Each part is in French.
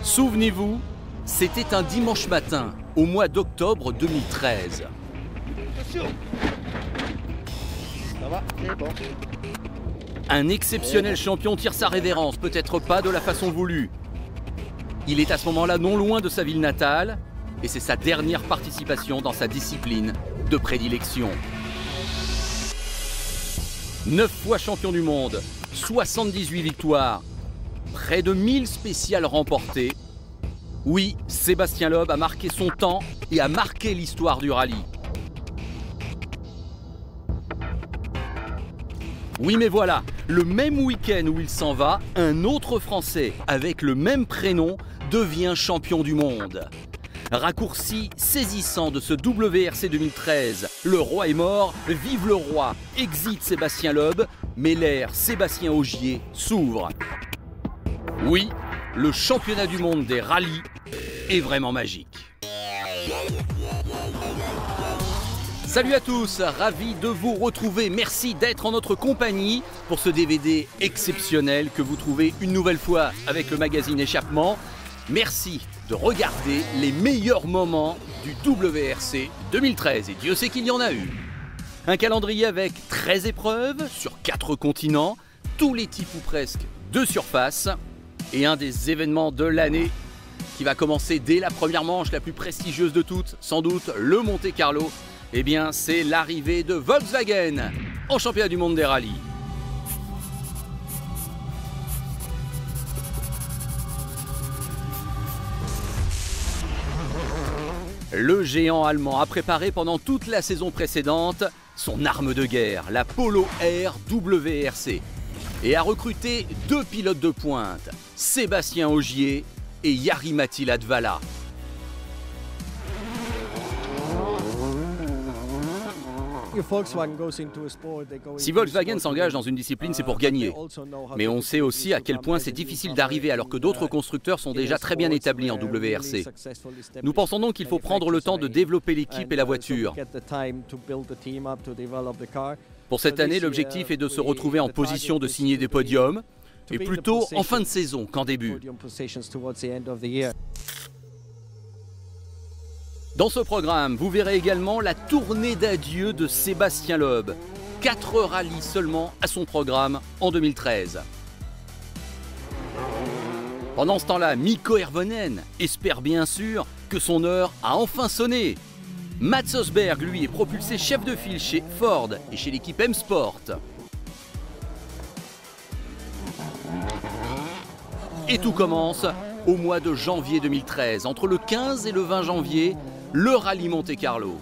Souvenez-vous, c'était un dimanche matin, au mois d'octobre 2013. Attention. Ça va, c'est bon. Un exceptionnel champion tire sa révérence, peut-être pas de la façon voulue. Il est à ce moment-là non loin de sa ville natale, et c'est sa dernière participation dans sa discipline de prédilection. 9 fois champion du monde, 78 victoires, près de 1000 spéciales remportées. Oui, Sébastien Loeb a marqué son temps et a marqué l'histoire du rallye. Oui, mais voilà, le même week-end où il s'en va, un autre Français avec le même prénom devient champion du monde. Raccourci saisissant de ce WRC 2013, le roi est mort, vive le roi, exit Sébastien Loeb, mais l'ère Sébastien Ogier s'ouvre. Oui, le championnat du monde des rallyes est vraiment magique. Salut à tous, ravi de vous retrouver. Merci d'être en notre compagnie pour ce DVD exceptionnel que vous trouvez une nouvelle fois avec le magazine Échappement. Merci de regarder les meilleurs moments du WRC 2013 et Dieu sait qu'il y en a eu. Un calendrier avec 13 épreuves sur 4 continents, tous les types ou presque de surface et un des événements de l'année qui va commencer dès la première manche la plus prestigieuse de toutes, sans doute le Monte-Carlo. Eh bien, c'est l'arrivée de Volkswagen en championnat du monde des rallyes. Le géant allemand a préparé pendant toute la saison précédente son arme de guerre, la Polo Air WRC, et a recruté 2 pilotes de pointe, Sébastien Ogier et Jari-Matti Latvala. Si Volkswagen s'engage dans une discipline, c'est pour gagner. Mais on sait aussi à quel point c'est difficile d'arriver alors que d'autres constructeurs sont déjà très bien établis en WRC. Nous pensons donc qu'il faut prendre le temps de développer l'équipe et la voiture. Pour cette année, l'objectif est de se retrouver en position de signer des podiums, et plutôt en fin de saison qu'en début. Dans ce programme, vous verrez également la tournée d'adieu de Sébastien Loeb. 4 rallyes seulement à son programme en 2013. Pendant ce temps-là, Mikko Hirvonen espère bien sûr que son heure a enfin sonné. Mats Ösberg, lui, est propulsé chef de file chez Ford et chez l'équipe M-Sport. Et tout commence au mois de janvier 2013, entre le 15 et le 20 janvier, le rallye Monte-Carlo.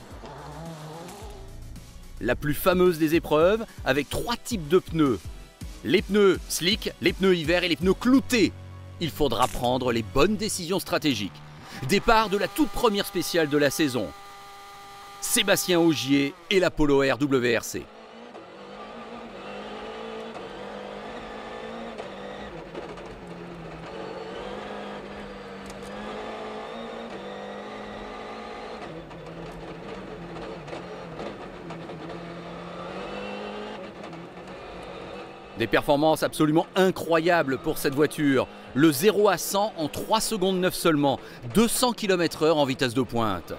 La plus fameuse des épreuves, avec 3 types de pneus. Les pneus slick, les pneus hiver et les pneus cloutés. Il faudra prendre les bonnes décisions stratégiques. Départ de la toute première spéciale de la saison. Sébastien Ogier et la Polo Air WRC. Des performances absolument incroyables pour cette voiture. Le 0 à 100 en 3 secondes 9 seulement. 200 km/h en vitesse de pointe.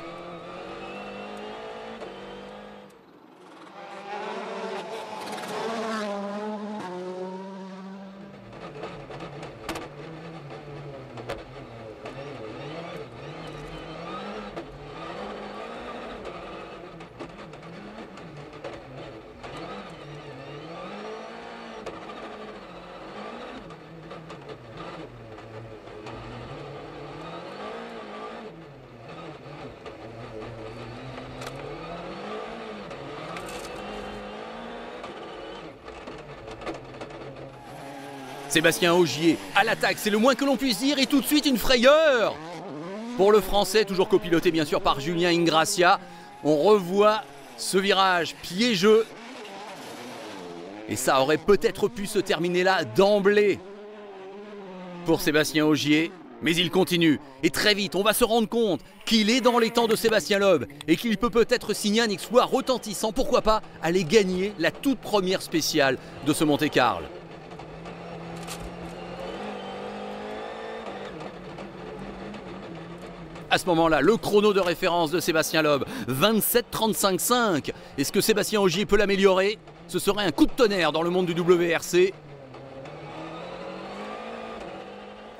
Sébastien Ogier à l'attaque, c'est le moins que l'on puisse dire, et tout de suite une frayeur pour le Français, toujours copiloté bien sûr par Julien Ingrassia. On revoit ce virage piégeux, et ça aurait peut-être pu se terminer là d'emblée pour Sébastien Ogier, mais il continue, et très vite on va se rendre compte qu'il est dans les temps de Sébastien Loeb, et qu'il peut peut-être signer un exploit retentissant, pourquoi pas aller gagner la toute première spéciale de ce Monte-Carlo. À ce moment-là, le chrono de référence de Sébastien Loeb, 27:35,5. Est-ce que Sébastien Ogier peut l'améliorer? Ce serait un coup de tonnerre dans le monde du WRC.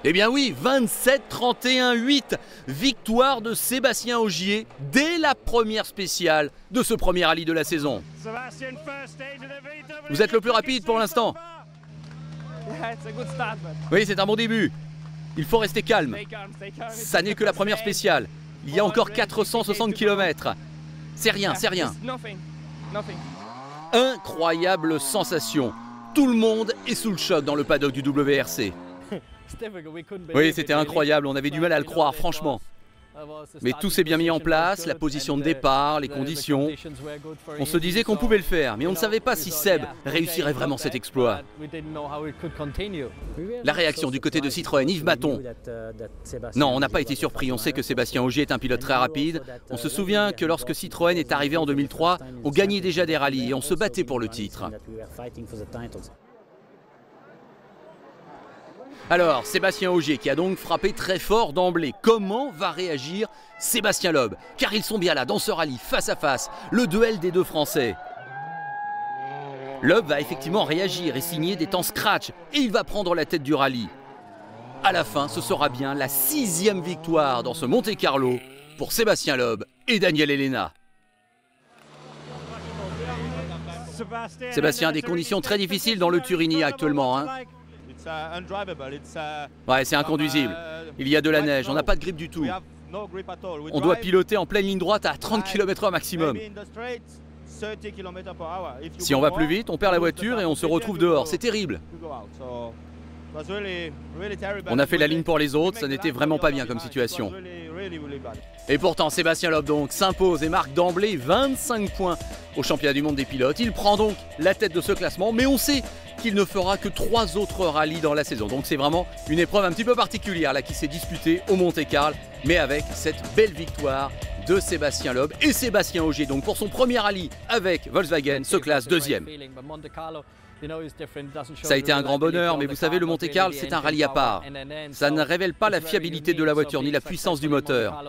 Eh bien oui, 27:31,8. Victoire de Sébastien Ogier dès la première spéciale de ce premier rallye de la saison. Vous êtes le plus rapide pour l'instant. Oui, c'est un bon début. Il faut rester calme. Ça n'est que la première spéciale. Il y a encore 460 km. C'est rien, c'est rien. Incroyable sensation. Tout le monde est sous le choc dans le paddock du WRC. Oui, c'était incroyable. On avait du mal à le croire, franchement. Mais tout s'est bien mis en place, la position de départ, les conditions. On se disait qu'on pouvait le faire, mais on ne savait pas si Seb réussirait vraiment cet exploit. La réaction du côté de Citroën, Yves Maton. Non, on n'a pas été surpris, on sait que Sébastien Ogier est un pilote très rapide. On se souvient que lorsque Citroën est arrivé en 2003, on gagnait déjà des rallyes et on se battait pour le titre. Alors, Sébastien Ogier qui a donc frappé très fort d'emblée. Comment va réagir Sébastien Loeb? Car ils sont bien là dans ce rallye face à face, le duel des deux Français. Loeb va effectivement réagir et signer des temps scratch et il va prendre la tête du rallye. À la fin, ce sera bien la 6e victoire dans ce Monte-Carlo pour Sébastien Loeb et Daniel Elena. Sébastien a des conditions très difficiles dans le Turini actuellement. Ouais, c'est inconduisible. Il y a de la neige, on n'a pas de grippe du tout. On doit piloter en pleine ligne droite à 30 km/h maximum. Si on va plus vite, on perd la voiture et on se retrouve dehors. C'est terrible. On a fait la ligne pour les autres, ça n'était vraiment pas bien comme situation. Et pourtant, Sébastien Loeb donc s'impose et marque d'emblée 25 points au championnat du monde des pilotes. Il prend donc la tête de ce classement, mais on sait qu'il ne fera que 3 autres rallyes dans la saison. Donc c'est vraiment une épreuve un petit peu particulière là qui s'est disputée au Monte-Carlo, mais avec cette belle victoire de Sébastien Loeb et Sébastien Ogier. Donc pour son premier rallye avec Volkswagen, se classe 2e. Ça a été un grand bonheur, mais vous savez, le Monte-Carlo, c'est un rallye à part. Ça ne révèle pas la fiabilité de la voiture ni la puissance du moteur.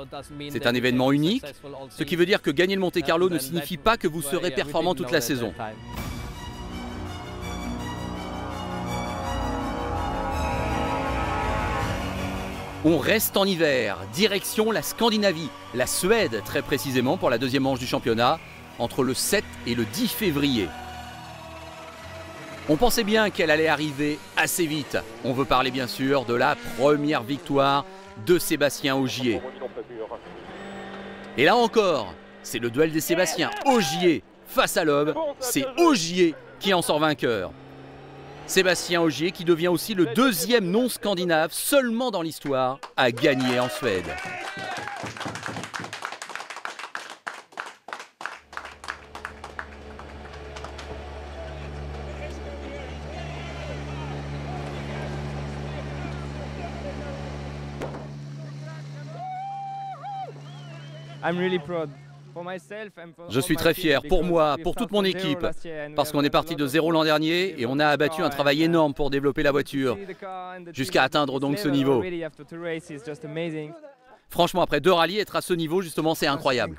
C'est un événement unique, ce qui veut dire que gagner le Monte-Carlo ne signifie pas que vous serez performant toute la saison. On reste en hiver, direction la Scandinavie, la Suède très précisément pour la 2e manche du championnat, entre le 7 et le 10 février. On pensait bien qu'elle allait arriver assez vite. On veut parler bien sûr de la première victoire de Sébastien Ogier. Et là encore, c'est le duel des Sébastiens. Ogier face à Loeb, c'est Ogier qui en sort vainqueur. Sébastien Ogier qui devient aussi le 2e non-scandinave seulement dans l'histoire à gagner en Suède. Je suis très fier pour moi, pour toute mon équipe, parce qu'on est parti de 0 l'an dernier et on a abattu un travail énorme pour développer la voiture, jusqu'à atteindre donc ce niveau. Franchement, après 2 rallyes, être à ce niveau, justement, c'est incroyable.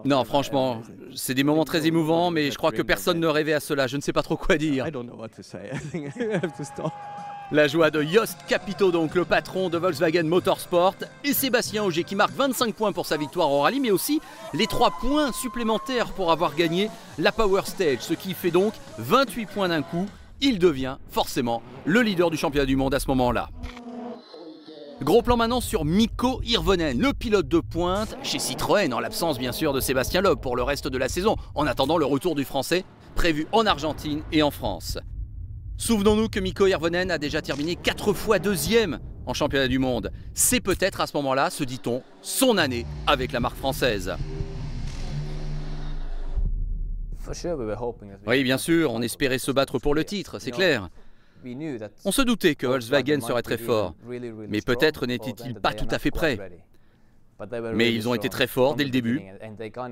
Non, franchement, c'est des moments très émouvants, mais je crois que personne ne rêvait à cela. Je ne sais pas trop quoi dire. La joie de Jost Capito, donc le patron de Volkswagen Motorsport, et Sébastien Ogier qui marque 25 points pour sa victoire au rallye, mais aussi les 3 points supplémentaires pour avoir gagné la Power Stage, ce qui fait donc 28 points d'un coup. Il devient forcément le leader du championnat du monde à ce moment-là. Gros plan maintenant sur Mikko Hirvonen, le pilote de pointe chez Citroën, en l'absence bien sûr de Sébastien Loeb pour le reste de la saison, en attendant le retour du Français prévu en Argentine et en France. Souvenons-nous que Mikko Hirvonen a déjà terminé 4 fois 2e en championnat du monde. C'est peut-être à ce moment-là, se dit-on, son année avec la marque française. Oui, bien sûr, on espérait se battre pour le titre, c'est clair. On se doutait que Volkswagen serait très fort, mais peut-être n'était-il pas tout à fait prêt. Mais ils ont été très forts dès le début,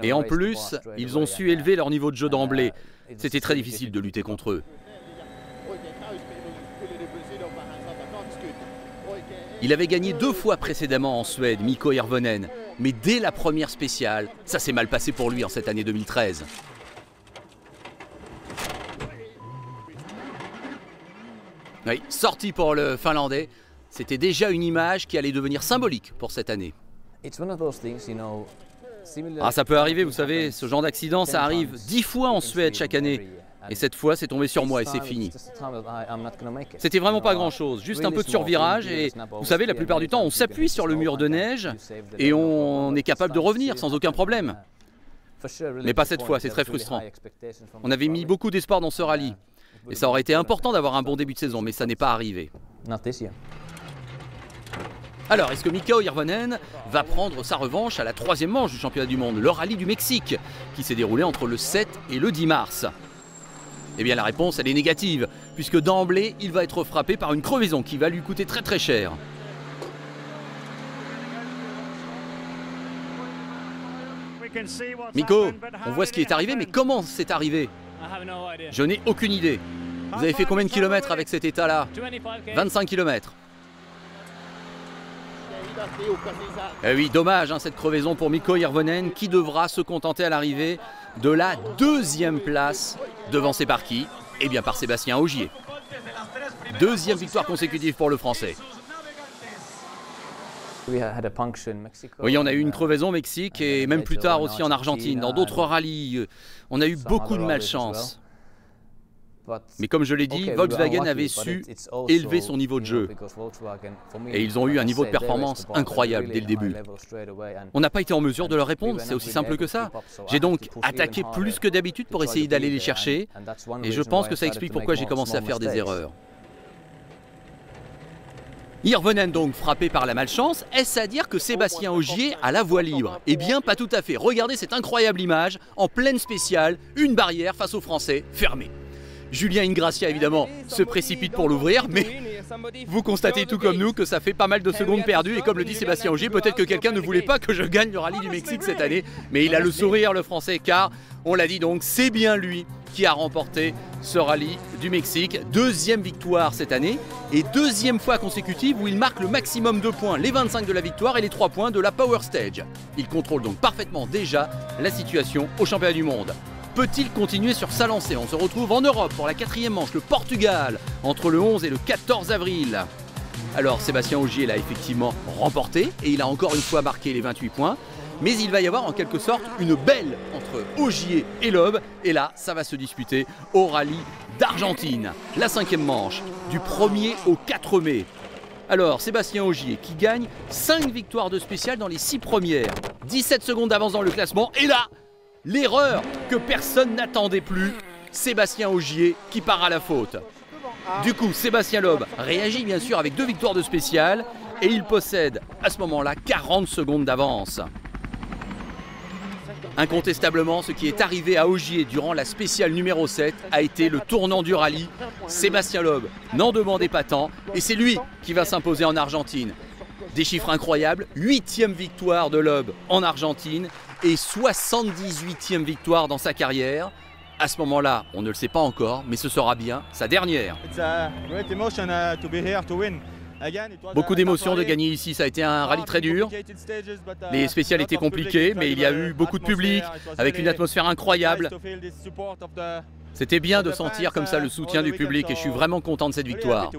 et en plus, ils ont su élever leur niveau de jeu d'emblée. C'était très difficile de lutter contre eux. Il avait gagné 2 fois précédemment en Suède, Mikko Hirvonen, mais dès la première spéciale, ça s'est mal passé pour lui en cette année 2013. Oui, sorti pour le Finlandais, c'était déjà une image qui allait devenir symbolique pour cette année. Ah, ça peut arriver, vous savez, ce genre d'accident, ça arrive 10 fois en Suède chaque année. Et cette fois, c'est tombé sur moi et c'est fini. C'était vraiment pas grand-chose, juste un peu de survirage et vous savez, la plupart du temps, on s'appuie sur le mur de neige et on est capable de revenir sans aucun problème. Mais pas cette fois, c'est très frustrant. On avait mis beaucoup d'espoir dans ce rallye et ça aurait été important d'avoir un bon début de saison, mais ça n'est pas arrivé. Alors, est-ce que Mikko Hirvonen va prendre sa revanche à la 3e manche du championnat du monde, le rallye du Mexique, qui s'est déroulé entre le 7 et le 10 mars? Eh bien la réponse, elle est négative, puisque d'emblée, il va être frappé par une crevaison qui va lui coûter très très cher. Mikko, on voit ce qui est arrivé, mais comment c'est arrivé? Je n'ai aucune idée. Vous avez fait combien de kilomètres avec cet état-là? 25 kilomètres. Eh oui, dommage cette crevaison pour Mikko Hirvonen qui devra se contenter à l'arrivée de la 2e place devant c'est par qui? Eh bien par Sébastien Ogier. 2e victoire consécutive pour le Français. Oui, on a eu une crevaison au Mexique et même plus tard aussi en Argentine, dans d'autres rallyes. On a eu beaucoup de malchance. Mais comme je l'ai dit, Volkswagen avait su élever son niveau de jeu. Et ils ont eu un niveau de performance incroyable dès le début. On n'a pas été en mesure de leur répondre, c'est aussi simple que ça. J'ai donc attaqué plus que d'habitude pour essayer d'aller les chercher. Et je pense que ça explique pourquoi j'ai commencé à faire des erreurs. Hirvonen donc frappé par la malchance, est-ce à dire que Sébastien Ogier a la voie libre? Eh bien pas tout à fait, regardez cette incroyable image, en pleine spéciale, une barrière face aux Français fermée. Julien Ingrassia évidemment se précipite pour l'ouvrir, mais vous constatez tout comme nous que ça fait pas mal de secondes perdues et comme le dit Sébastien Ogier, peut-être que quelqu'un ne voulait pas que je gagne le rallye du Mexique cette année, mais il a le sourire le Français car, on l'a dit donc, c'est bien lui qui a remporté ce rallye du Mexique. 2e victoire cette année et 2e fois consécutive où il marque le maximum de points, les 25 de la victoire et les 3 points de la Power Stage. Il contrôle donc parfaitement déjà la situation au championnat du monde. Peut-il continuer sur sa lancée? On se retrouve en Europe pour la 4e manche, le Portugal, entre le 11 et le 14 avril. Alors Sébastien Ogier l'a effectivement remporté et il a encore une fois marqué les 28 points. Mais il va y avoir en quelque sorte une belle entre Ogier et Loeb. Et là, ça va se disputer au rallye d'Argentine. La 5e manche, du 1er au 4 mai. Alors, Sébastien Ogier qui gagne 5 victoires de spécial dans les 6 premières. 17 secondes d'avance dans le classement. Et là, l'erreur que personne n'attendait plus. Sébastien Ogier qui part à la faute. Du coup, Sébastien Loeb réagit bien sûr avec 2 victoires de spécial. Et il possède à ce moment-là 40 secondes d'avance. Incontestablement, ce qui est arrivé à Ogier durant la spéciale numéro 7 a été le tournant du rallye. Sébastien Loeb n'en demandait pas tant et c'est lui qui va s'imposer en Argentine. Des chiffres incroyables, 8e victoire de Loeb en Argentine et 78e victoire dans sa carrière. À ce moment-là, on ne le sait pas encore, mais ce sera bien sa dernière. Beaucoup d'émotions de gagner ici, ça a été un rallye très dur. Les spéciales étaient compliquées, mais il y a eu beaucoup de public, avec une atmosphère incroyable. C'était bien de sentir comme ça le soutien du public et je suis vraiment content de cette victoire.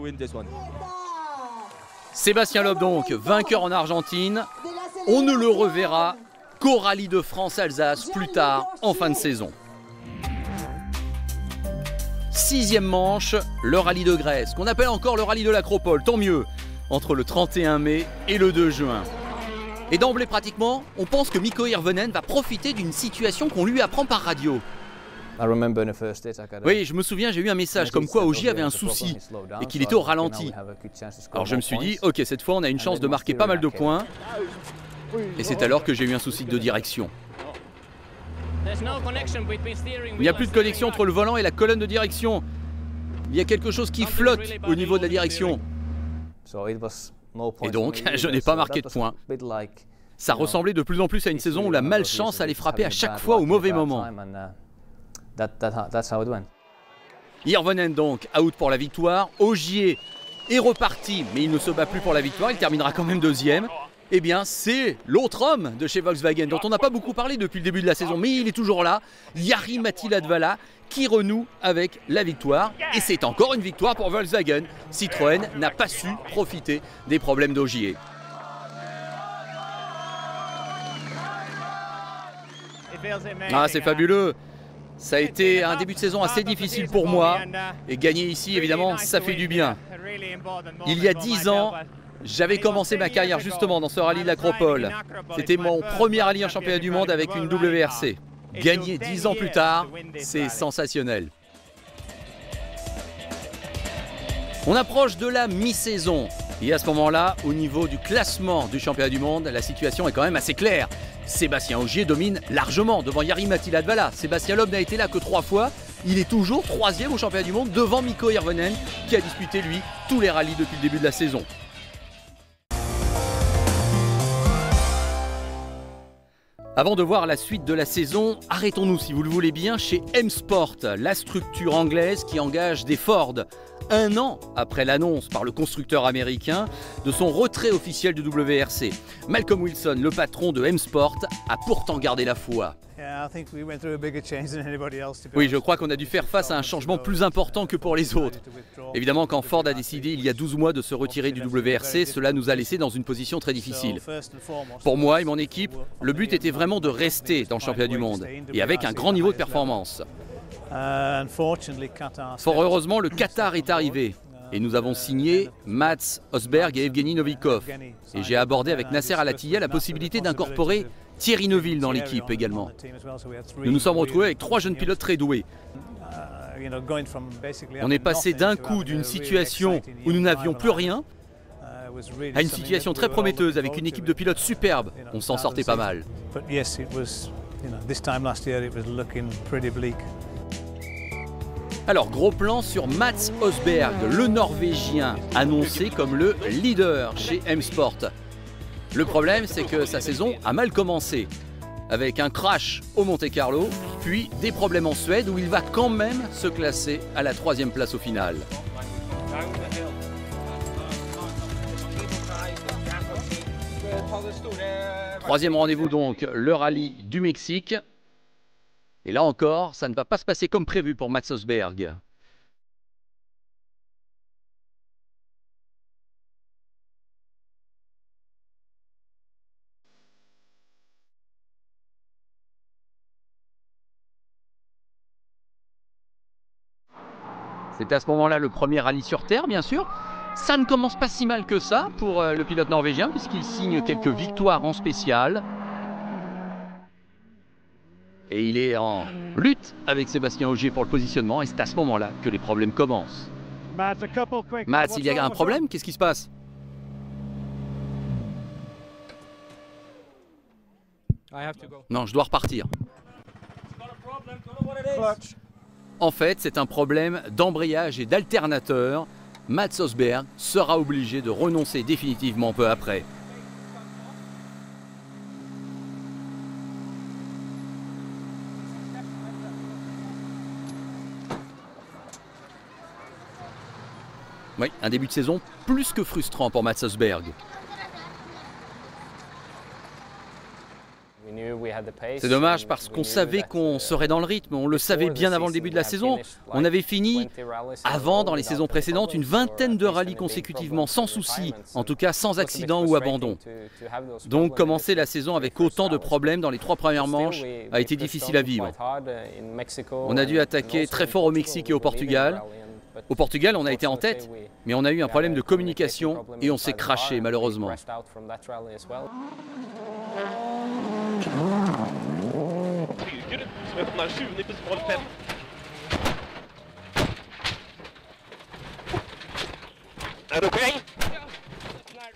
Sébastien Loeb donc, vainqueur en Argentine. On ne le reverra qu'au rallye de France-Alsace plus tard, en fin de saison. 6e manche, le rallye de Grèce, qu'on appelle encore le rallye de l'Acropole, tant mieux, entre le 31 mai et le 2 juin. Et d'emblée pratiquement, on pense que Mikko Hirvonen va profiter d'une situation qu'on lui apprend par radio. Oui, je me souviens, j'ai eu un message comme quoi Ogier avait un souci et qu'il était au ralenti. Alors je me suis dit, ok, cette fois on a une chance de marquer pas mal de points. Et c'est alors que j'ai eu un souci de direction. Il n'y a plus de connexion entre le volant et la colonne de direction. Il y a quelque chose qui flotte au niveau de la direction. Et donc, je n'ai pas marqué de points. Ça ressemblait de plus en plus à une saison où la malchance allait frapper à chaque fois au mauvais moment. Hirvonen donc, out pour la victoire. Ogier est reparti, mais il ne se bat plus pour la victoire, il terminera quand même deuxième. Eh bien, c'est l'autre homme de chez Volkswagen, dont on n'a pas beaucoup parlé depuis le début de la saison, mais il est toujours là, Jari-Matti Latvala, qui renoue avec la victoire. Et c'est encore une victoire pour Volkswagen. Citroën n'a pas su profiter des problèmes d'Ogier. Ah, c'est fabuleux. Ça a été un début de saison assez difficile pour moi. Et gagner ici, évidemment, ça fait du bien. Il y a 10 ans, j'avais commencé ma carrière justement dans ce rallye de l'Acropole. C'était mon premier rallye en championnat du monde avec une WRC. Gagner 10 ans plus tard, c'est sensationnel. On approche de la mi-saison. Et à ce moment-là, au niveau du classement du championnat du monde, la situation est quand même assez claire. Sébastien Ogier domine largement devant Jari-Matti Latvala. Sébastien Loeb n'a été là que 3 fois. Il est toujours 3e au championnat du monde devant Mikko Hirvonen qui a disputé lui tous les rallyes depuis le début de la saison. Avant de voir la suite de la saison, arrêtons-nous si vous le voulez bien chez M-Sport, la structure anglaise qui engage des Ford. 1 an après l'annonce par le constructeur américain de son retrait officiel de WRC. Malcolm Wilson, le patron de M-Sport, a pourtant gardé la foi. Oui, je crois qu'on a dû faire face à un changement plus important que pour les autres. Évidemment, quand Ford a décidé il y a 12 mois de se retirer du WRC, cela nous a laissé dans une position très difficile. Pour moi et mon équipe, le but était vraiment de rester dans le championnat du monde et avec un grand niveau de performance. Fort heureusement, le Qatar est arrivé et nous avons signé Mats Osberg et Evgeny Novikov. Et j'ai abordé avec Nasser Al-Attiyah la possibilité d'incorporer Thierry Neuville dans l'équipe également. Nous nous sommes retrouvés avec 3 jeunes pilotes très doués. On est passé d'un coup d'une situation où nous n'avions plus rien à une situation très prometteuse avec une équipe de pilotes superbe. On s'en sortait pas mal. Alors, gros plan sur Mats Osberg, le Norvégien, annoncé comme le leader chez M-Sport. Le problème, c'est que sa saison a mal commencé, avec un crash au Monte-Carlo, puis des problèmes en Suède où il va quand même se classer à la 3e place au final. Troisième rendez-vous donc, le rallye du Mexique. Et là encore, ça ne va pas se passer comme prévu pour Mats Osberg. C'est à ce moment-là le premier rallye sur Terre, bien sûr. Ça ne commence pas si mal que ça pour le pilote norvégien, puisqu'il signe quelques victoires en spécial. Et il est en lutte avec Sébastien Ogier pour le positionnement. Et c'est à ce moment-là que les problèmes commencent. Mats, il y a un problème? Qu'est-ce qui se passe? Non, je dois repartir. En fait, c'est un problème d'embrayage et d'alternateur. Mats Osberg sera obligé de renoncer définitivement peu après. Oui, un début de saison plus que frustrant pour Mats Osberg. C'est dommage parce qu'on savait qu'on serait dans le rythme, on le savait bien avant le début de la saison. On avait fini avant, dans les saisons précédentes, une vingtaine de rallyes consécutivement, sans souci, en tout cas sans accident ou abandon. Donc commencer la saison avec autant de problèmes dans les 3 premières manches a été difficile à vivre. On a dû attaquer très fort au Mexique et au Portugal. Au Portugal, on a été en tête, mais on a eu un problème de communication et on s'est crashé malheureusement.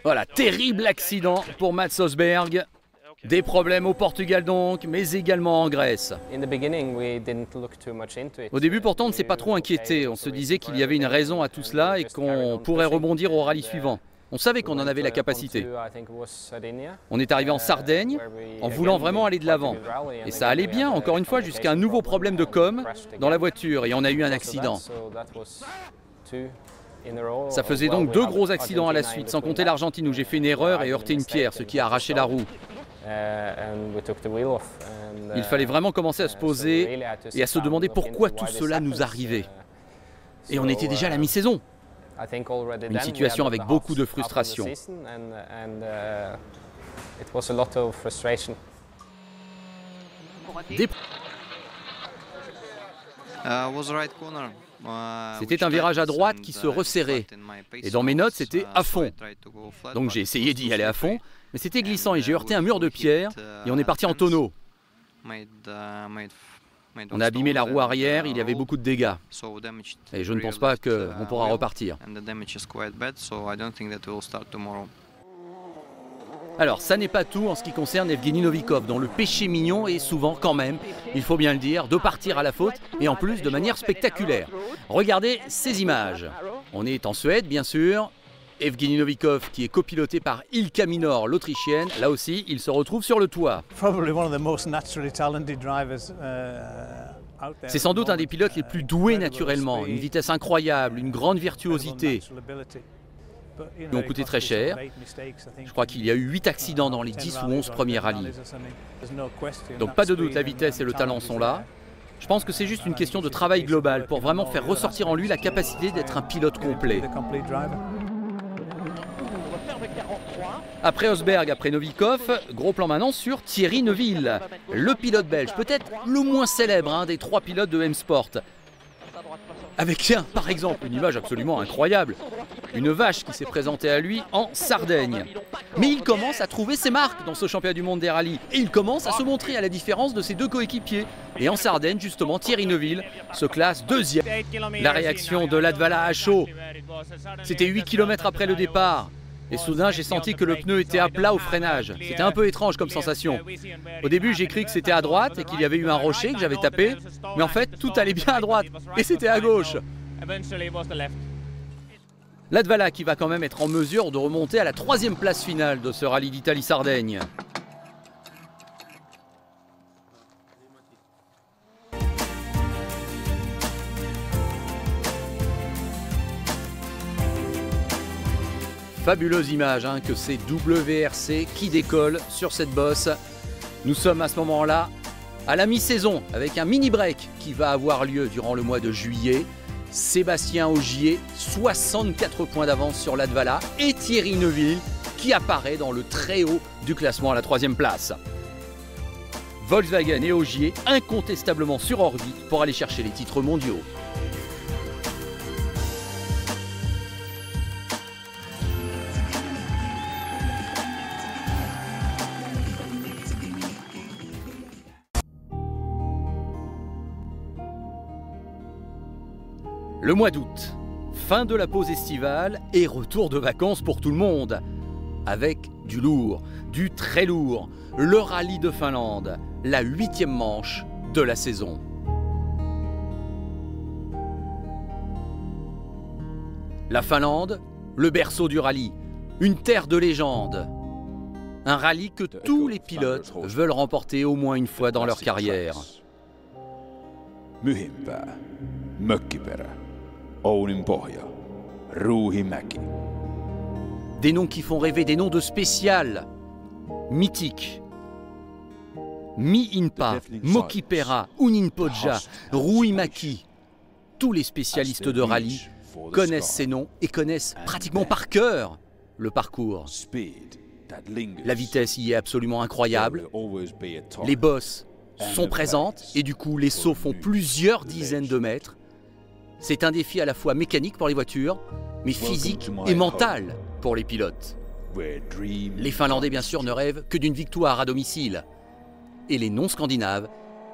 Voilà, terrible accident pour Mats Osberg. Des problèmes au Portugal donc, mais également en Grèce. Au début pourtant on ne s'est pas trop inquiété, on se disait qu'il y avait une raison à tout cela et qu'on pourrait rebondir au rallye suivant. On savait qu'on en avait la capacité. On est arrivé en Sardaigne en voulant vraiment aller de l'avant. Et ça allait bien, encore une fois, jusqu'à un nouveau problème de com dans la voiture et on a eu un accident. Ça faisait donc 2 gros accidents à la suite, sans compter l'Argentine où j'ai fait une erreur et heurté une pierre, ce qui a arraché la roue. Il fallait vraiment commencer à se poser et à se demander pourquoi tout cela nous arrivait. Et on était déjà à la mi-saison. Une situation avec beaucoup de frustration. C'était un virage à droite qui se resserrait. Et dans mes notes, c'était à fond. Donc j'ai essayé d'y aller à fond, mais c'était glissant et j'ai heurté un mur de pierre et on est parti en tonneau. On a abîmé la roue arrière, il y avait beaucoup de dégâts. Et je ne pense pas qu'on pourra repartir. Alors, ça n'est pas tout en ce qui concerne Evgeny Novikov, dont le péché mignon est souvent, quand même, il faut bien le dire, de partir à la faute, et en plus de manière spectaculaire. Regardez ces images. On est en Suède, bien sûr. Evgeny Novikov, qui est copiloté par Ilka Minor, l'Autrichienne, là aussi, il se retrouve sur le toit. C'est sans doute un des pilotes les plus doués naturellement, une vitesse incroyable, une grande virtuosité. Ils ont coûté très cher. Je crois qu'il y a eu 8 accidents dans les 10 ou 11 premiers rallyes. Donc pas de doute, la vitesse et le talent sont là. Je pense que c'est juste une question de travail global pour vraiment faire ressortir en lui la capacité d'être un pilote complet. Après Rosberg, après Novikov, gros plan maintenant sur Thierry Neuville, le pilote belge, peut-être le moins célèbre des 3 pilotes de M-Sport. Avec par exemple, une image absolument incroyable, une vache qui s'est présentée à lui en Sardaigne. Mais il commence à trouver ses marques dans ce championnat du monde des rallyes et il commence à se montrer à la différence de ses 2 coéquipiers. Et en Sardaigne, justement, Thierry Neuville se classe 2e. La réaction de Latvala à chaud, c'était 8 km après le départ. Et soudain, j'ai senti que le pneu était à plat au freinage. C'était un peu étrange comme sensation. Au début, j'ai cru que c'était à droite et qu'il y avait eu un rocher que j'avais tapé. Mais en fait, tout allait bien à droite. Et c'était à gauche. Latvala qui va quand même être en mesure de remonter à la 3e place finale de ce rallye d'Italie-Sardaigne. Fabuleuse image que c'est WRC qui décolle sur cette bosse. Nous sommes à ce moment-là à la mi-saison avec un mini-break qui va avoir lieu durant le mois de juillet. Sébastien Ogier, 64 points d'avance sur Latvala et Thierry Neuville qui apparaît dans le très haut du classement à la 3e place. Volkswagen et Ogier incontestablement sur orbite pour aller chercher les titres mondiaux. Le mois d'août, fin de la pause estivale et retour de vacances pour tout le monde. Avec du lourd, du très lourd, le rallye de Finlande, la 8e manche de la saison. La Finlande, le berceau du rallye, une terre de légende. Un rallye que tous les pilotes veulent remporter au moins une fois dans leur carrière. Myhimpää, Mökkiperä, Ounin pohja, Ruuhimäki. Des noms qui font rêver, des noms de spécial, mythiques. Mihinpää, Mökkiperä, Uninpohja, Ruuhimäki. Tous les spécialistes de rallye connaissent ces noms et connaissent pratiquement par cœur le parcours. La vitesse y est absolument incroyable. Les bosses sont présentes et du coup les sauts font plusieurs dizaines de mètres. C'est un défi à la fois mécanique pour les voitures, mais physique et mental pour les pilotes. Les Finlandais bien sûr ne rêvent que d'une victoire à domicile. Et les non-scandinaves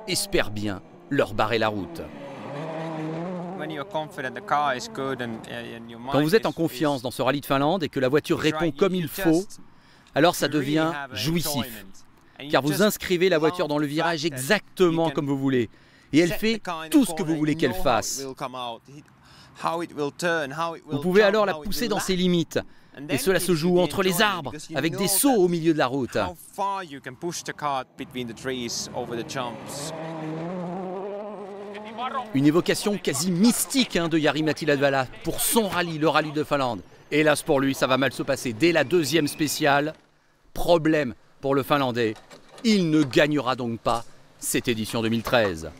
espèrent bien leur barrer la route. Quand vous êtes en confiance dans ce rallye de Finlande et que la voiture répond comme il faut, alors ça devient jouissif. Car vous inscrivez la voiture dans le virage exactement comme vous voulez. Et elle fait tout ce que vous voulez qu'elle fasse. Vous pouvez alors la pousser dans ses limites. Et cela se joue entre les arbres, avec des sauts au milieu de la route. Une évocation quasi mystique de Jari-Matti Latvala pour son rallye, le rallye de Finlande. Hélas pour lui, ça va mal se passer. Dès la deuxième spéciale, problème pour le Finlandais. Il ne gagnera donc pas cette édition 2013.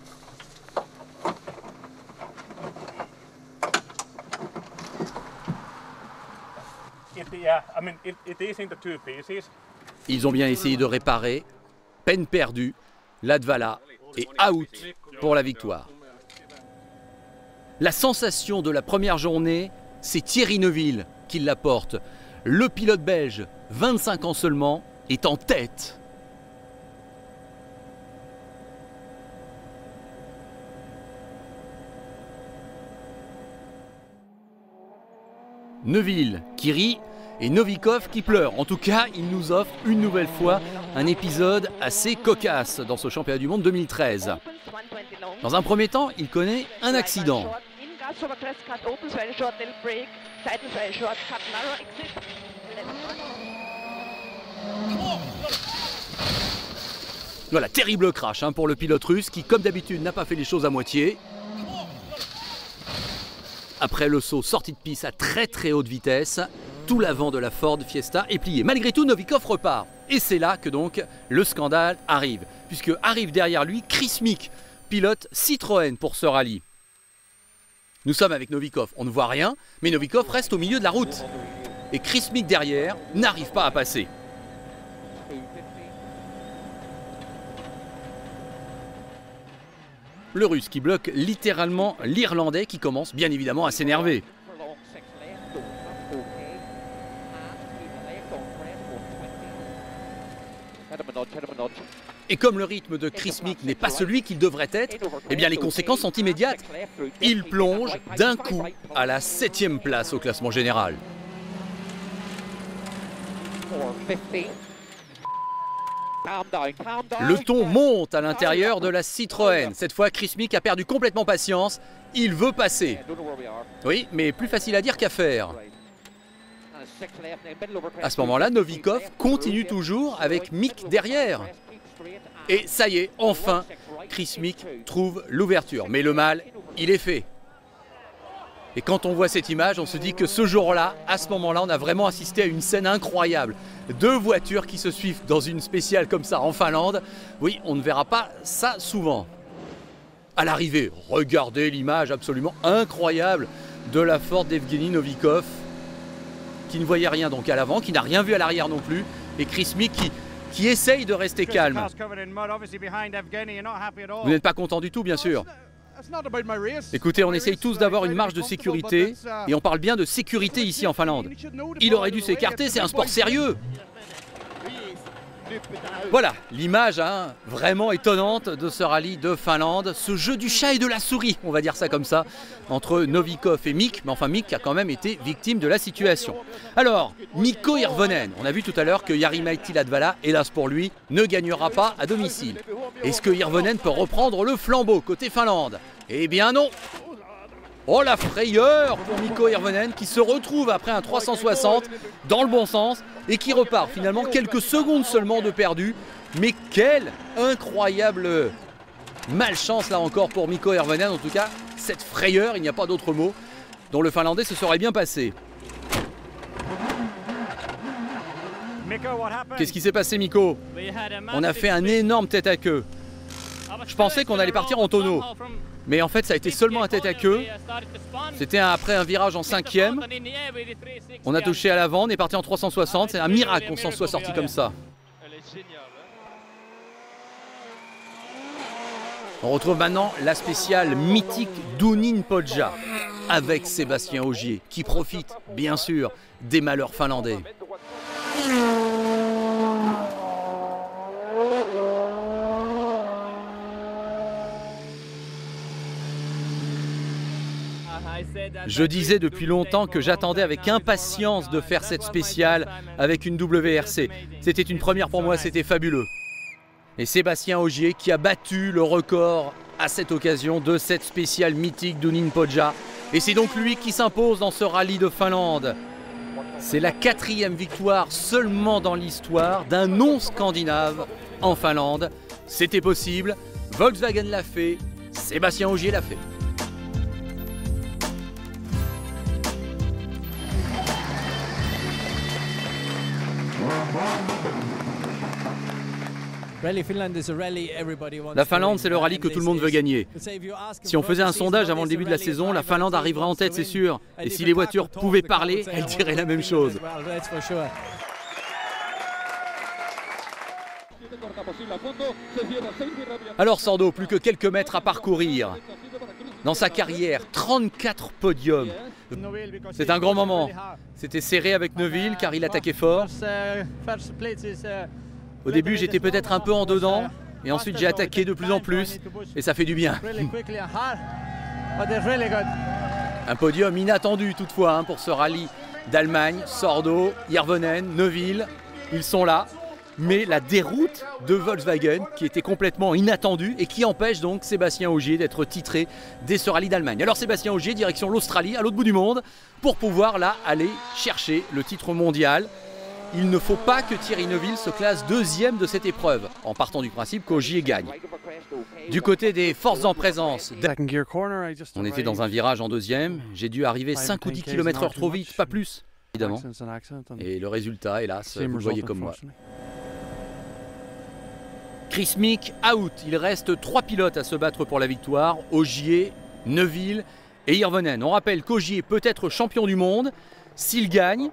Ils ont bien essayé de réparer. Peine perdue. Latvala est out pour la victoire. La sensation de la première journée, c'est Thierry Neuville qui la porte. Le pilote belge, 25 ans seulement, est en tête. Neuville qui rit et Novikov qui pleure. En tout cas, il nous offre une nouvelle fois un épisode assez cocasse dans ce championnat du monde 2013. Dans un premier temps, il connaît un accident. Voilà, terrible crash pour le pilote russe qui, comme d'habitude, n'a pas fait les choses à moitié. Après le saut sortie de piste à très haute vitesse, tout l'avant de la Ford Fiesta est plié. Malgré tout, Novikov repart. Et c'est là que donc le scandale arrive. Puisque arrive derrière lui Chris Mick, pilote Citroën pour ce rallye. Nous sommes avec Novikov, on ne voit rien, mais Novikov reste au milieu de la route. Et Chris Mick derrière n'arrive pas à passer. Le Russe qui bloque littéralement l'Irlandais qui commence bien évidemment à s'énerver. Et comme le rythme de Chris Mick n'est pas celui qu'il devrait être, eh bien les conséquences sont immédiates. Il plonge d'un coup à la 7e place au classement général. Le ton monte à l'intérieur de la Citroën. Cette fois, Chris Mick a perdu complètement patience. Il veut passer. Oui, mais plus facile à dire qu'à faire. À ce moment-là, Novikov continue toujours avec Mick derrière. Et ça y est, enfin, Chris Mick trouve l'ouverture. Mais le mal, il est fait. Et quand on voit cette image, on se dit que ce jour-là, à ce moment-là, on a vraiment assisté à une scène incroyable. Deux voitures qui se suivent dans une spéciale comme ça en Finlande. Oui, on ne verra pas ça souvent. À l'arrivée, regardez l'image absolument incroyable de la Ford d'Evgeny Novikov, qui ne voyait rien donc à l'avant, qui n'a rien vu à l'arrière non plus, et Chris Mick qui essaye de rester calme. Vous n'êtes pas content du tout, bien sûr. Écoutez, on essaye tous d'avoir une marge de sécurité, et on parle bien de sécurité ici en Finlande. Il aurait dû s'écarter, c'est un sport sérieux. Voilà, l'image vraiment étonnante de ce rallye de Finlande, ce jeu du chat et de la souris, on va dire ça comme ça, entre Novikov et Mick, mais enfin Mick a quand même été victime de la situation. Alors, Mikko Hirvonen, on a vu tout à l'heure que Jari-Matti Latvala, hélas pour lui, ne gagnera pas à domicile. Est-ce que Hirvonen peut reprendre le flambeau côté Finlande? Eh bien non. Oh la frayeur pour Mikko Hirvonen qui se retrouve après un 360 dans le bon sens et qui repart finalement quelques secondes seulement de perdu. Mais quelle incroyable malchance là encore pour Mikko Hirvonen. En tout cas, cette frayeur, il n'y a pas d'autre mot, dont le Finlandais se serait bien passé. Qu'est-ce qui s'est passé, Mikko? On a fait un énorme tête à queue. Je pensais qu'on allait partir en tonneau. Mais en fait, ça a été seulement un tête à queue. C'était après un virage en 5e. On a touché à l'avant, on est parti en 360. C'est un miracle qu'on s'en soit sorti comme ça. On retrouve maintenant la spéciale mythique d'Unin Podja avec Sébastien Ogier qui profite, bien sûr, des malheurs finlandais. Je disais depuis longtemps que j'attendais avec impatience de faire cette spéciale avec une WRC. C'était une première pour moi, c'était fabuleux. Et Sébastien Ogier qui a battu le record à cette occasion de cette spéciale mythique d'Unin Podja. Et c'est donc lui qui s'impose dans ce rallye de Finlande. C'est la 4e victoire seulement dans l'histoire d'un non-scandinave en Finlande. C'était possible, Volkswagen l'a fait, Sébastien Ogier l'a fait. La Finlande, c'est le rallye que tout le monde veut gagner. Si on faisait un sondage avant le début de la saison, la Finlande arriverait en tête, c'est sûr. Et si les voitures pouvaient parler, elles diraient la même chose. Alors Sordo, plus que quelques mètres à parcourir. Dans sa carrière, 34 podiums. C'est un grand moment. C'était serré avec Neuville car il attaquait fort. Au début, j'étais peut-être un peu en dedans, et ensuite j'ai attaqué de plus en plus, et ça fait du bien. Un podium inattendu toutefois pour ce rallye d'Allemagne. Sordo, Hirvonen, Neuville, ils sont là. Mais la déroute de Volkswagen qui était complètement inattendue et qui empêche donc Sébastien Ogier d'être titré dès ce rallye d'Allemagne. Alors Sébastien Ogier, direction l'Australie, à l'autre bout du monde, pour pouvoir là aller chercher le titre mondial. Il ne faut pas que Thierry Neuville se classe deuxième de cette épreuve, en partant du principe qu'Ogier gagne. Du côté des forces en présence, on était dans un virage en deuxième, j'ai dû arriver 5 ou 10 km/h trop vite, pas plus, évidemment. Et le résultat, hélas, vous le voyez comme moi. Chris Meek out, il reste 3 pilotes à se battre pour la victoire, Ogier, Neuville et Hirvonen. On rappelle qu'Ogier peut être champion du monde s'il gagne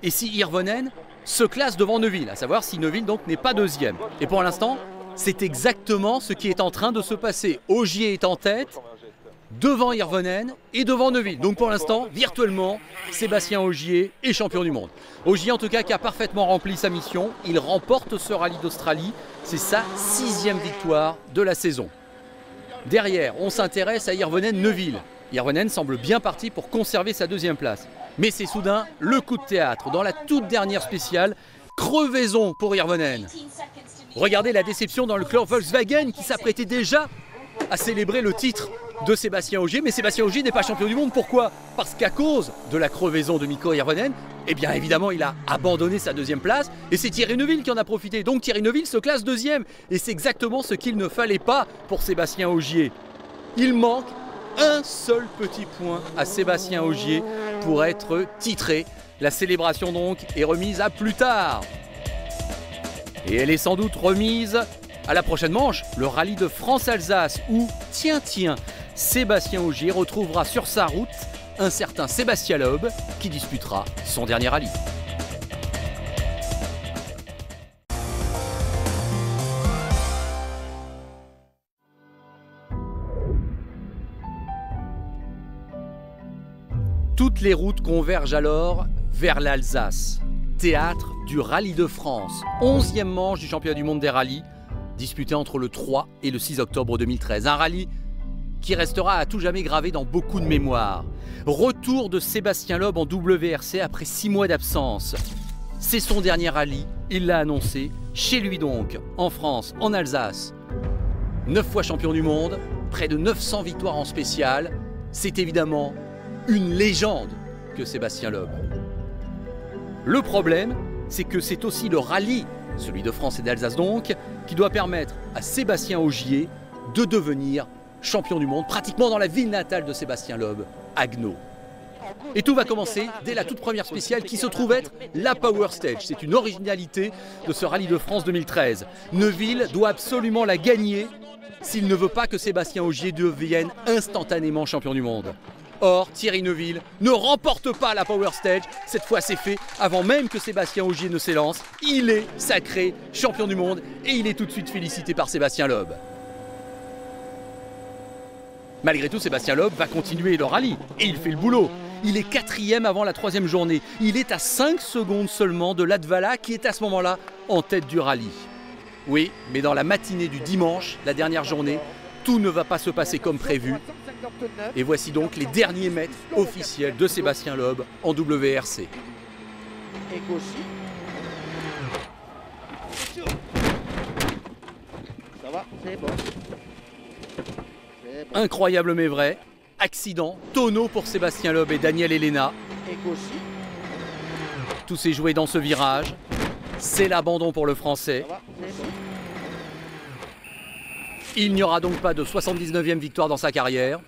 et si Hirvonen se classe devant Neuville, à savoir si Neuville donc n'est pas deuxième. Et pour l'instant, c'est exactement ce qui est en train de se passer. Ogier est en tête, devant Hirvonen et devant Neuville. Donc pour l'instant, virtuellement, Sébastien Ogier est champion du monde. Ogier en tout cas qui a parfaitement rempli sa mission. Il remporte ce rallye d'Australie. C'est sa 6e victoire de la saison. Derrière, on s'intéresse à Hirvonen-Neuville. Hirvonen semble bien parti pour conserver sa 2e place. Mais c'est soudain le coup de théâtre. Dans la toute dernière spéciale, crevaison pour Hirvonen. Regardez la déception dans le club Volkswagen qui s'apprêtait déjà à célébrer le titre de Sébastien Ogier. Mais Sébastien Ogier n'est pas champion du monde. Pourquoi? Parce qu'à cause de la crevaison de Mikko Hirvonen, eh bien évidemment il a abandonné sa 2e place et c'est Thierry Neuville qui en a profité. Donc Thierry Neuville se classe 2e et c'est exactement ce qu'il ne fallait pas pour Sébastien Ogier. Il manque un seul petit point à Sébastien Ogier pour être titré. La célébration donc est remise à plus tard. Et elle est sans doute remise à la prochaine manche, le rallye de France-Alsace où, tiens, Sébastien Ogier retrouvera sur sa route un certain Sébastien Loeb qui disputera son dernier rallye. Toutes les routes convergent alors vers l'Alsace, théâtre du rallye de France, 11e manche du championnat du monde des rallyes, disputé entre le 3 et le 6 octobre 2013. Un rallye qui restera à tout jamais gravé dans beaucoup de mémoires. Retour de Sébastien Loeb en WRC après 6 mois d'absence. C'est son dernier rallye, il l'a annoncé, chez lui donc, en France, en Alsace. 9 fois champion du monde, près de 900 victoires en spécial. C'est évidemment une légende que Sébastien Loeb. Le problème, c'est que c'est aussi le rallye, celui de France et d'Alsace donc, qui doit permettre à Sébastien Ogier de devenir champion du monde, pratiquement dans la ville natale de Sébastien Loeb, Haguenau. Et tout va commencer dès la toute première spéciale qui se trouve être la Power Stage. C'est une originalité de ce rallye de France 2013. Neuville doit absolument la gagner s'il ne veut pas que Sébastien Ogier devienne instantanément champion du monde. Or, Thierry Neuville ne remporte pas la Power Stage. Cette fois, c'est fait avant même que Sébastien Ogier ne s'élance. Il est sacré champion du monde et il est tout de suite félicité par Sébastien Loeb. Malgré tout, Sébastien Loeb va continuer le rallye et il fait le boulot. Il est 4e avant la 3e journée. Il est à 5 secondes seulement de Latvala qui est à ce moment-là en tête du rallye. Oui, mais dans la matinée du dimanche, la dernière journée, tout ne va pas se passer comme prévu. Et voici donc les derniers mètres officiels de Sébastien Loeb en WRC. Ça va, c'est bon. Incroyable mais vrai, accident, tonneau pour Sébastien Loeb et Daniel Elena. Tout s'est joué dans ce virage. C'est l'abandon pour le Français. Il n'y aura donc pas de 79e victoire dans sa carrière.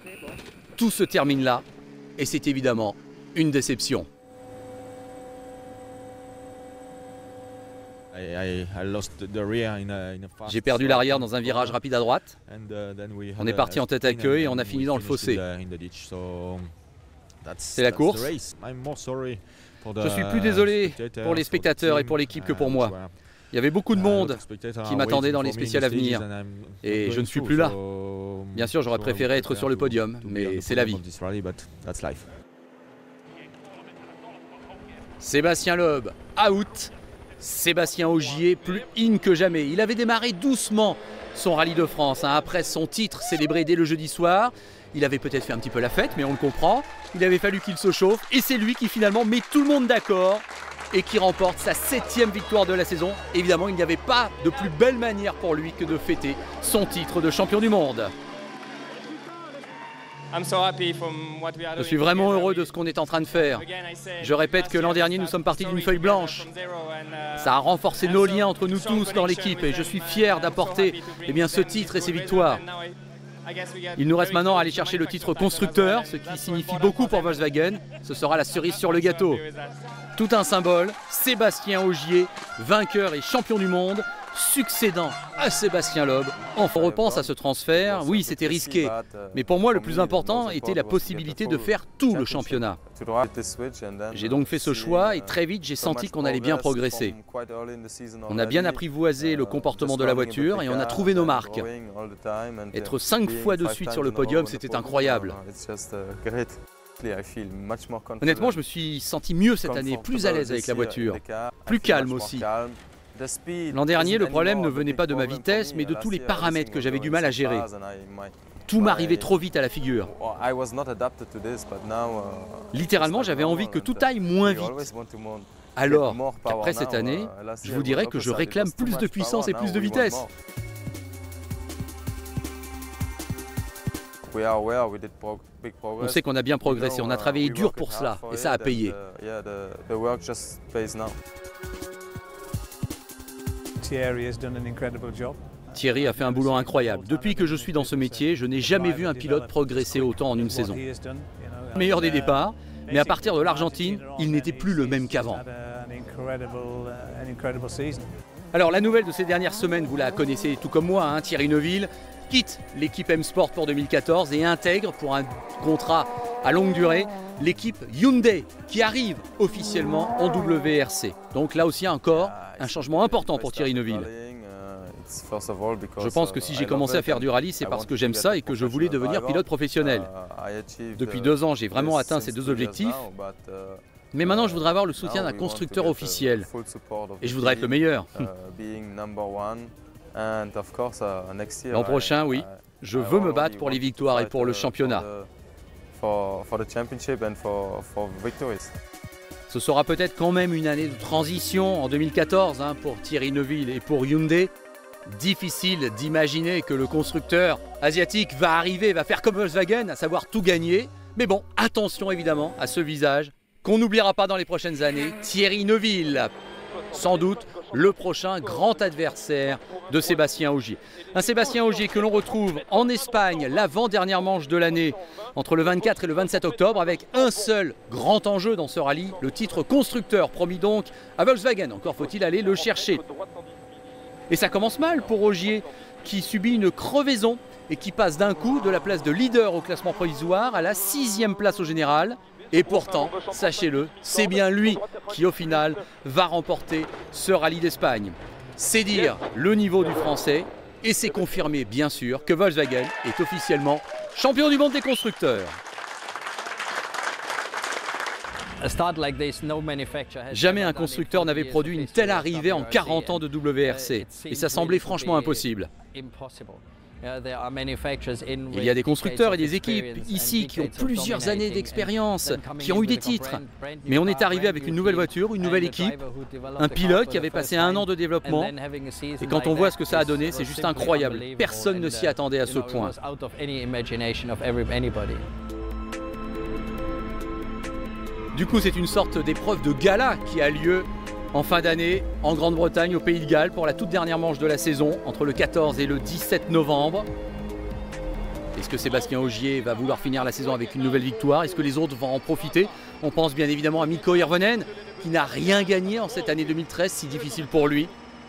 Tout se termine là et c'est évidemment une déception. J'ai perdu l'arrière dans un virage rapide à droite. On est parti en tête à queue et on a fini dans le fossé. C'est la course. Je suis plus désolé pour les spectateurs et pour l'équipe que pour moi. Il y avait beaucoup de monde qui m'attendait dans les spéciales à venir et je ne suis plus là. Bien sûr, j'aurais préféré être sur le podium, mais c'est la vie. Sébastien Loeb, out. Sébastien Ogier, plus in que jamais. Il avait démarré doucement son rallye de France, après son titre célébré dès le jeudi soir. Il avait peut-être fait un petit peu la fête, mais on le comprend. Il avait fallu qu'il se chauffe et c'est lui qui finalement met tout le monde d'accord et qui remporte sa 7e victoire de la saison. Évidemment, il n'y avait pas de plus belle manière pour lui que de fêter son titre de champion du monde. Je suis vraiment heureux de ce qu'on est en train de faire. Je répète que l'an dernier, nous sommes partis d'une feuille blanche. Ça a renforcé nos liens entre nous tous dans l'équipe et je suis fier d'apporter ce titre et ces victoires. Il nous reste maintenant à aller chercher le titre constructeur, ce qui signifie beaucoup pour Volkswagen. Ce sera la cerise sur le gâteau. Tout un symbole, Sébastien Ogier, vainqueur et champion du monde, succédant à Sébastien Loeb. On repense à ce transfert, oui c'était risqué, mais pour moi le plus important était la possibilité de faire tout le championnat. J'ai donc fait ce choix et très vite j'ai senti qu'on allait bien progresser. On a bien apprivoisé le comportement de la voiture et on a trouvé nos marques. Être 5 fois de suite sur le podium, c'était incroyable. Honnêtement, je me suis senti mieux cette année, plus à l'aise avec la voiture, plus calme aussi. L'an dernier, le problème ne venait pas de ma vitesse, mais de tous les paramètres que j'avais du mal à gérer. Tout m'arrivait trop vite à la figure. Littéralement, j'avais envie que tout aille moins vite. Alors qu'après cette année, je vous dirais que je réclame plus de puissance et plus de vitesse. On sait qu'on a bien progressé, on a travaillé dur pour cela et ça a payé. Thierry a fait un boulot incroyable. Depuis que je suis dans ce métier, je n'ai jamais vu un pilote progresser autant en une saison. Meilleur des départs, mais à partir de l'Argentine, il n'était plus le même qu'avant. Alors la nouvelle de ces dernières semaines, vous la connaissez tout comme moi, Thierry Neuville quitte l'équipe M-Sport pour 2014 et intègre pour un contrat à longue durée l'équipe Hyundai qui arrive officiellement en WRC. Donc là aussi encore un changement important pour Thierry Neuville. Je pense que si j'ai commencé à faire du rallye, c'est parce que j'aime ça et que je voulais devenir pilote professionnel. Depuis 2 ans, j'ai vraiment atteint ces 2 objectifs. Mais maintenant, je voudrais avoir le soutien d'un constructeur officiel. Et je voudrais être le meilleur. L'an prochain, oui, je veux me battre pour les victoires et pour le championnat. Ce sera peut-être quand même une année de transition en 2014 pour Thierry Neuville et pour Hyundai. Difficile d'imaginer que le constructeur asiatique va arriver, va faire comme Volkswagen, à savoir tout gagner. Mais bon, attention évidemment à ce visage qu'on n'oubliera pas dans les prochaines années. Thierry Neuville, sans doute le prochain grand adversaire de Sébastien Ogier. Un Sébastien Ogier que l'on retrouve en Espagne, l'avant-dernière manche de l'année, entre le 24 et le 27 octobre, avec un seul grand enjeu dans ce rallye, le titre constructeur, promis donc à Volkswagen. Encore faut-il aller le chercher. Et ça commence mal pour Ogier, qui subit une crevaison et qui passe d'un coup de la place de leader au classement provisoire à la 6e place au général. Et pourtant, sachez-le, c'est bien lui qui au final va remporter ce rallye d'Espagne. C'est dire le niveau du français et c'est confirmer bien sûr que Volkswagen est officiellement champion du monde des constructeurs. Jamais un constructeur n'avait produit une telle arrivée en 40 ans de WRC et ça semblait franchement impossible. Il y a des constructeurs et des équipes ici qui ont plusieurs années d'expérience, qui ont eu des titres. Mais on est arrivé avec une nouvelle voiture, une nouvelle équipe, un pilote qui avait passé 1 an de développement. Et quand on voit ce que ça a donné, c'est juste incroyable. Personne ne s'y attendait à ce point. Du coup, c'est une sorte d'épreuve de gala qui a lieu En fin d'année, en Grande-Bretagne, au Pays de Galles, pour la toute dernière manche de la saison, entre le 14 et le 17 novembre. Est-ce que Sébastien Ogier va vouloir finir la saison avec une nouvelle victoire? Est-ce que les autres vont en profiter? On pense bien évidemment à Mikko Hirvonen, qui n'a rien gagné en cette année 2013, si difficile pour lui.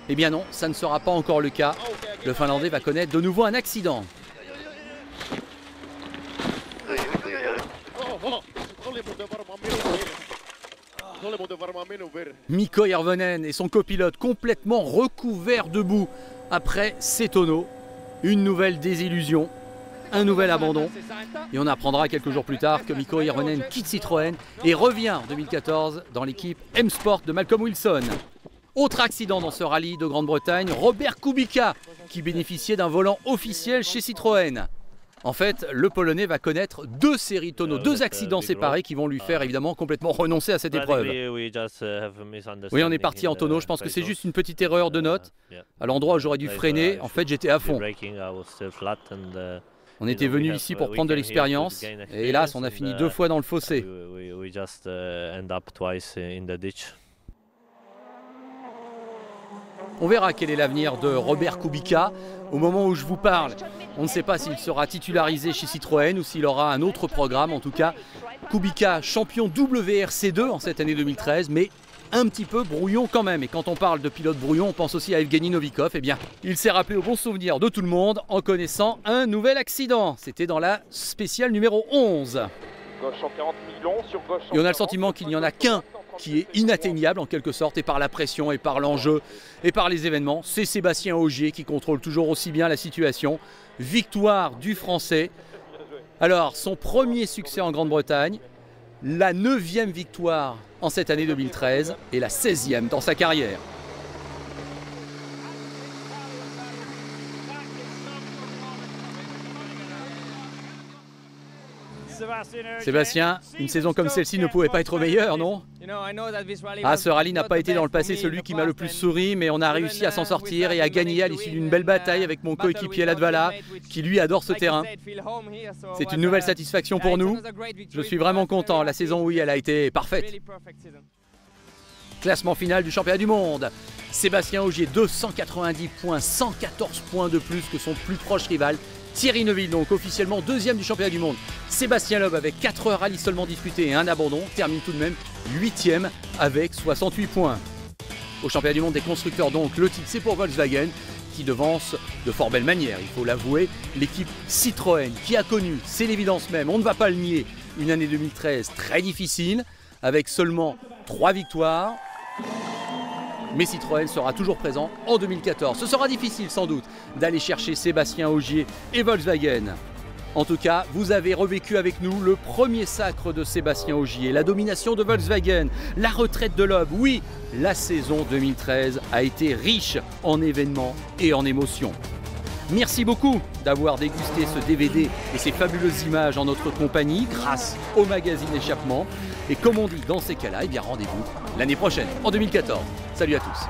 Eh bien non, ça ne sera pas encore le cas. Le Finlandais va connaître de nouveau un accident. Mikko Hirvonen et son copilote complètement recouverts de boue après ces tonneaux. Une nouvelle désillusion, un nouvel abandon. Et on apprendra quelques jours plus tard que Mikko Hirvonen quitte Citroën et revient en 2014 dans l'équipe M-Sport de Malcolm Wilson. Autre accident dans ce rallye de Grande-Bretagne, Robert Kubica qui bénéficiait d'un volant officiel chez Citroën. En fait, le Polonais va connaître deux séries tonneaux, deux accidents séparés qui vont lui faire évidemment complètement renoncer à cette épreuve. Oui, on est parti en tonneau, je pense que c'est juste une petite erreur de note. À l'endroit où j'aurais dû freiner, en fait j'étais à fond. On était venu ici pour prendre de l'expérience et hélas on a fini deux fois dans le fossé. On verra quel est l'avenir de Robert Kubica. Au moment où je vous parle, on ne sait pas s'il sera titularisé chez Citroën ou s'il aura un autre programme. En tout cas, Kubica, champion WRC2 en cette année 2013, mais un petit peu brouillon quand même. Et quand on parle de pilote brouillon, on pense aussi à Evgeny Novikov. Eh bien, il s'est rappelé au bon souvenir de tout le monde en connaissant un nouvel accident. C'était dans la spéciale numéro 11. Et on a le sentiment qu'il n'y en a qu'un qui est inatteignable en quelque sorte, et par la pression, et par l'enjeu, et par les événements. C'est Sébastien Ogier qui contrôle toujours aussi bien la situation. Victoire du Français. Alors, son premier succès en Grande-Bretagne, la 9e victoire en cette année 2013, et la 16e dans sa carrière. Sébastien, une saison comme celle-ci ne pouvait pas être meilleure, non? Ah, ce rallye n'a pas été dans le passé celui qui m'a le plus souri, mais on a réussi à s'en sortir et à gagner à l'issue d'une belle bataille avec mon coéquipier Latvala, qui lui adore ce terrain. C'est une nouvelle satisfaction pour nous. Je suis vraiment content. La saison, oui, elle a été parfaite. Classement final du championnat du monde. Sébastien Ogier, 290 points, 114 points de plus que son plus proche rival. Thierry Neuville, donc officiellement deuxième du championnat du monde. Sébastien Loeb, avec 4 rallyes seulement disputés et un abandon, termine tout de même 8e avec 68 points. Au championnat du monde des constructeurs, donc, le titre c'est pour Volkswagen qui devance de fort belle manière, il faut l'avouer, l'équipe Citroën qui a connu, c'est l'évidence même, on ne va pas le nier, une année 2013 très difficile avec seulement 3 victoires. Mais Citroën sera toujours présent en 2014. Ce sera difficile sans doute d'aller chercher Sébastien Ogier et Volkswagen. En tout cas, vous avez revécu avec nous le premier sacre de Sébastien Ogier, la domination de Volkswagen, la retraite de Loeb. Oui, la saison 2013 a été riche en événements et en émotions. Merci beaucoup d'avoir dégusté ce DVD et ces fabuleuses images en notre compagnie grâce au magazine Échappement. Et comme on dit dans ces cas-là, eh bien rendez-vous l'année prochaine, en 2014. Salut à tous.